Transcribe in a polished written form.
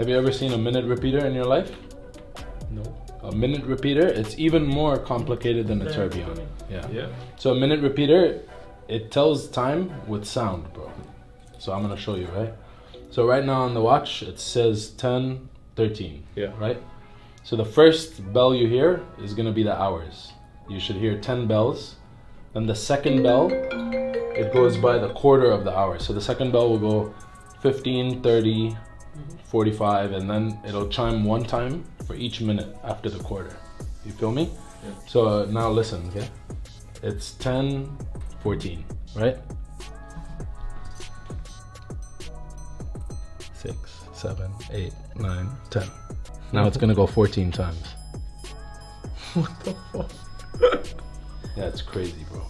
Have you ever seen a minute repeater in your life? No. A minute repeater, it's even more complicated than a tourbillon. Yeah. So a minute repeater, it tells time with sound, bro. So I'm gonna show you, right? So right now on the watch, it says 10:13. Yeah. Right? So the first bell you hear is gonna be the hours. You should hear 10 bells. Then the second bell, it goes by the quarter of the hour. So the second bell will go 15, 30, 45, and then it'll chime one time for each minute after the quarter. You feel me? Yeah. So now listen, okay? It's 10:14, right? 6, 7, 8, 9, 10. Now it's gonna go 14 times. What the fuck? Yeah, it's crazy, bro.